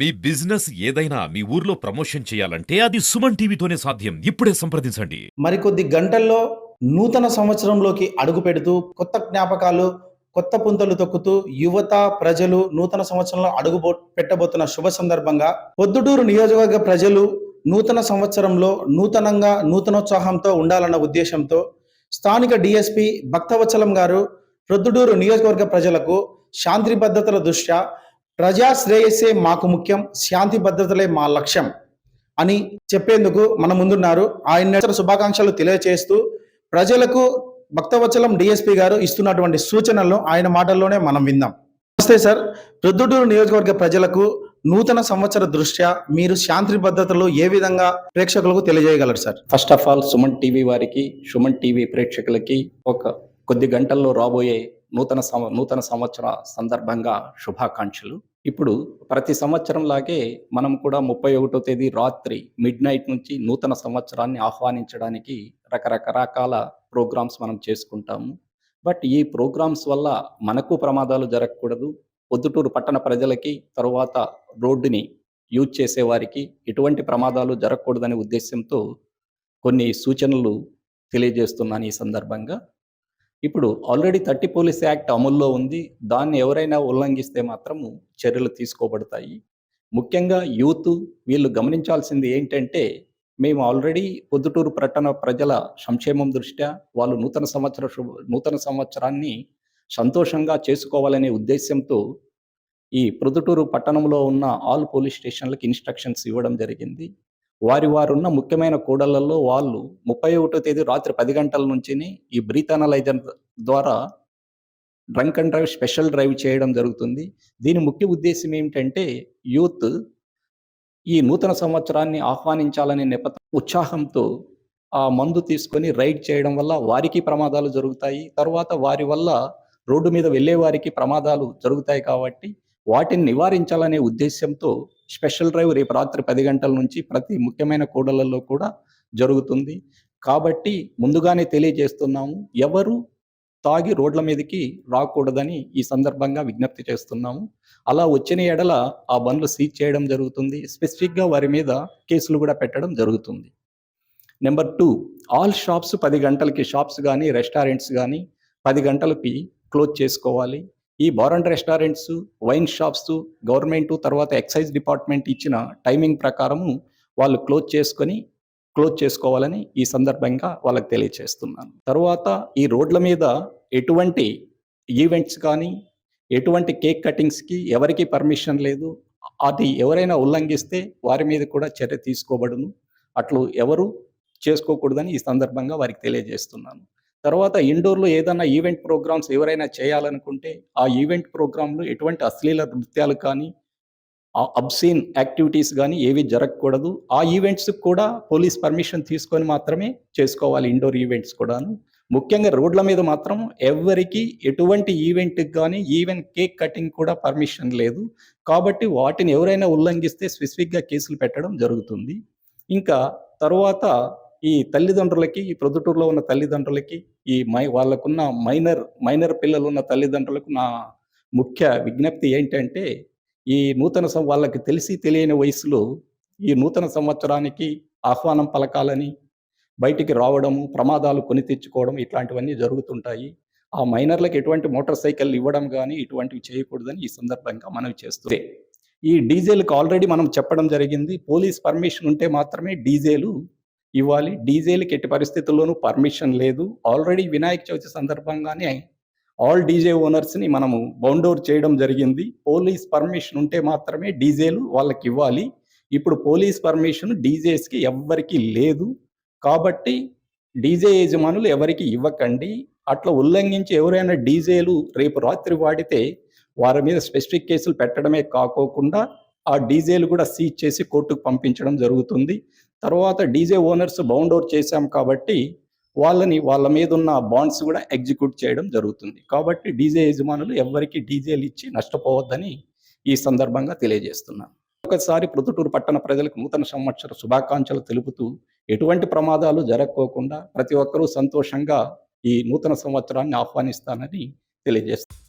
మీ business ఏదైనా మీ ఊర్లో promotion చేయాలంటే అది సుమన్ టీవీతోనే సాధ్యం. ఇప్పుడే సంప్రదించండి. మరికొద్ది గంటల్లో నూతన సంవత్సరంలోకి అడుగు పెడుతూ కొత్త జ్ఞాపకాలు, కొత్త పుంతలు తొక్కుతూ యువత, ప్రజలు నూతన సంవత్సరంలో పెట్టబోతున్న శుభ సందర్భంగా పొద్దుటూరు నియోజకవర్గ ప్రజలు నూతన సంవత్సరంలో నూతనంగా నూతనోత్సాహంతో ఉండాలన్న ఉద్దేశంతో స్థానిక డిఎస్పి భక్తవత్సలం గారు ప్రొద్దుటూరు నియోజకవర్గ ప్రజలకు శాంతి భద్రతల దృష్ట్యా ప్రజా శ్రేయస్సే మాకు ముఖ్యం, శాంతి భద్రతలే మా లక్ష్యం అని చెప్పేందుకు మన ముందున్నారు. ఆయన శుభాకాంక్షలు తెలియజేస్తూ ప్రజలకు భక్తవత్సలం డిఎస్పి గారు ఇస్తున్నటువంటి సూచనలను ఆయన మాటల్లోనే మనం విందాం. నమస్తే సార్, ప్రొద్దుటూరు నియోజకవర్గ ప్రజలకు నూతన సంవత్సర దృష్ట్యా మీరు శాంతి భద్రతలు ఏ విధంగా ప్రేక్షకులకు తెలియజేయగలరు sir? First of all Suman TV వారికి, సుమన్ టీవీ ప్రేక్షకులకి కొద్ది గంటల్లో రాబోయే నూతన సంవత్సర సందర్భంగా శుభాకాంక్షలు. ఇప్పుడు ప్రతి సంవత్సరం లాగే మనం కూడా 31వ తేదీ రాత్రి మిడ్-నైట్ నుంచి నూతన సంవత్సరాన్ని ఆహ్వానించడానికి రకరకాల ప్రోగ్రామ్స్ మనం చేసుకుంటాము. బట్ ఈ ప్రోగ్రామ్స్ వల్ల మనకు ప్రమాదాలు జరగకూడదు, పొద్దుటూరు పట్టణ ప్రజలకి, తరువాత రోడ్డుని యూజ్ చేసేవారికి ఎటువంటి ప్రమాదాలు జరగకూడదనే ఉద్దేశంతో కొన్ని సూచనలు తెలియజేస్తున్నాను ఈ సందర్భంగా. ఇప్పుడు ఆల్రెడీ 30 పోలీస్ యాక్ట్ అమల్లో ఉంది. దాన్ని ఎవరైనా ఉల్లంఘిస్తే మాత్రము చర్యలు తీసుకోబడతాయి. ముఖ్యంగా యూత్ వీళ్ళు గమనించాల్సింది ఏంటంటే, మేము ఆల్రెడీ పొద్దుటూరు పట్టణ ప్రజల సంక్షేమం దృష్ట్యా వాళ్ళు నూతన సంవత్సరాన్ని సంతోషంగా చేసుకోవాలనే ఉద్దేశంతో ఈ ప్రొద్దుటూరు పట్టణంలో ఉన్న ఆల్ పోలీస్ స్టేషన్లకు ఇన్స్ట్రక్షన్స్ ఇవ్వడం జరిగింది. వారున్న ముఖ్యమైన కూడళ్లలో వాళ్ళు 31వ తేదీ రాత్రి 10 గంటల నుంచిని ఈ బ్రీత్ అనలైజర్ ద్వారా drunk and drive special drive చేయడం జరుగుతుంది. దీని ముఖ్య ఉద్దేశం ఏమిటంటే, యూత్ ఈ నూతన సంవత్సరాన్ని ఆహ్వానించాలనే ఉత్సాహంతో ఆ మందు తీసుకొని రైడ్ చేయడం వల్ల వారికి ప్రమాదాలు జరుగుతాయి. తర్వాత వారి వల్ల రోడ్డు మీద వెళ్ళే వారికి ప్రమాదాలు జరుగుతాయి. కాబట్టి వాటిని నివారించాలనే ఉద్దేశంతో స్పెషల్ డ్రైవ్ రేపు రాత్రి 10 గంటల నుంచి ప్రతి ముఖ్యమైన కూడళ్లలో కూడా జరుగుతుంది. కాబట్టి ముందుగానే తెలియజేస్తున్నాము, ఎవరు తాగి రోడ్ల మీదకి రాకూడదని ఈ సందర్భంగా విజ్ఞప్తి చేస్తున్నాము. అలా వచ్చిన ఎడల ఆ బండ్లు సీజ్ చేయడం జరుగుతుంది. స్పెసిఫిక్గా వారి మీద కేసులు కూడా పెట్టడం జరుగుతుంది. నెంబర్ 2, ఆల్ షాప్స్ 10 గంటలకి, షాప్స్ కానీ రెస్టారెంట్స్ కానీ 10 గంటలకి క్లోజ్ చేసుకోవాలి. ఈ bar and restaurants, wine shops government తర్వాత ఎక్సైజ్ డిపార్ట్మెంట్ ఇచ్చిన టైమింగ్ ప్రకారము వాళ్ళు క్లోజ్ చేసుకోవాలని ఈ సందర్భంగా వాళ్ళకి తెలియజేస్తున్నాను. తర్వాత ఈ రోడ్ల మీద ఎటువంటి ఈవెంట్స్ కానీ, ఎటువంటి కేక్ కటింగ్స్కి ఎవరికి పర్మిషన్ లేదు. అది ఎవరైనా ఉల్లంఘిస్తే వారి మీద కూడా చర్య తీసుకోబడును. అట్లు ఎవరు చేసుకోకూడదని ఈ సందర్భంగా వారికి తెలియజేస్తున్నాను. తర్వాత ఇండోర్లో ఏదైనా ఈవెంట్ ప్రోగ్రామ్స్ ఎవరైనా చేయాలనుకుంటే ఆ ఈవెంట్ ప్రోగ్రాంలు ఎటువంటి అశ్లీల నృత్యాలు కానీ, అబ్సీన్ యాక్టివిటీస్ కానీ ఏవి జరగకూడదు. ఆ ఈవెంట్స్ కూడా పోలీస్ పర్మిషన్ తీసుకొని మాత్రమే చేసుకోవాలి, ఇండోర్ ఈవెంట్స్ కూడాను. ముఖ్యంగా రోడ్ల మీద మాత్రం ఎవరికి ఎటువంటి ఈవెంట్కి కానీ, ఈవెన్ కేక్ కటింగ్ కూడా పర్మిషన్ లేదు. కాబట్టి వాటిని ఎవరైనా ఉల్లంఘిస్తే స్పెసిఫిక్గా కేసులు పెట్టడం జరుగుతుంది. ఇంకా తర్వాత ఈ తల్లిదండ్రులకి, ఈ ప్రొద్దుటూరులో ఉన్న తల్లిదండ్రులకి, వాళ్ళకున్న మైనర్ పిల్లలు ఉన్న తల్లిదండ్రులకు నా ముఖ్య విజ్ఞప్తి ఏంటంటే, ఈ వాళ్ళకి తెలిసి తెలియని వయసులో ఈ నూతన సంవత్సరానికి ఆహ్వానం పలకాలని బయటికి రావడము, ప్రమాదాలు కొని తెచ్చుకోవడం ఇట్లాంటివన్నీ జరుగుతుంటాయి. ఆ మైనర్లకు ఎటువంటి మోటార్ సైకిల్ ఇవ్వడం కానీ ఇటువంటివి చేయకూడదని ఈ సందర్భంగా మనవి చేస్తుంది. ఈ డీజేలకు ఆల్రెడీ మనం చెప్పడం జరిగింది. పోలీస్ పర్మిషన్ ఉంటే మాత్రమే డీజేలు ఇవ్వాలి. డీజేలకి ఎట్టి పరిస్థితుల్లోనూ పర్మిషన్ లేదు. ఆల్రెడీ వినాయక చవితి సందర్భంగానే ఆల్ డీజే ఓనర్స్ని మనము బౌండ్ ఓవర్ చేయడం జరిగింది. పోలీస్ పర్మిషన్ ఉంటే మాత్రమే డీజేలు వాళ్ళకి ఇవ్వాలి. ఇప్పుడు పోలీస్ పర్మిషన్ డీజేస్కి ఎవ్వరికి లేదు. కాబట్టి డీజే యజమానులు ఎవరికి ఇవ్వకండి. అట్లా ఉల్లంఘించి ఎవరైనా డీజేలు రేపు రాత్రి వాడితే వారి మీద స్పెసిఫిక్ కేసులు పెట్టడమే కాకోకుండా ఆ డీజేలు కూడా సీజ్ చేసి కోర్టుకు పంపించడం జరుగుతుంది. తర్వాత డీజే ఓనర్స్ బౌండ్ ఓవర్ చేశాం కాబట్టి వాళ్ళ మీద ఉన్న బాండ్స్ కూడా ఎగ్జిక్యూట్ చేయడం జరుగుతుంది. కాబట్టి డీజే యజమానులు ఎవరికి డీజేలు ఇచ్చి నష్టపోవద్దని ఈ సందర్భంగా తెలియజేస్తున్నాను. ఒకసారి ప్రొద్దుటూరు పట్టణ ప్రజలకు నూతన సంవత్సర శుభాకాంక్షలు తెలుపుతూ ఎటువంటి ప్రమాదాలు జరగకోకుండా ప్రతి ఒక్కరూ సంతోషంగా ఈ నూతన సంవత్సరాన్ని ఆహ్వానిస్తానని తెలియజేస్తాను.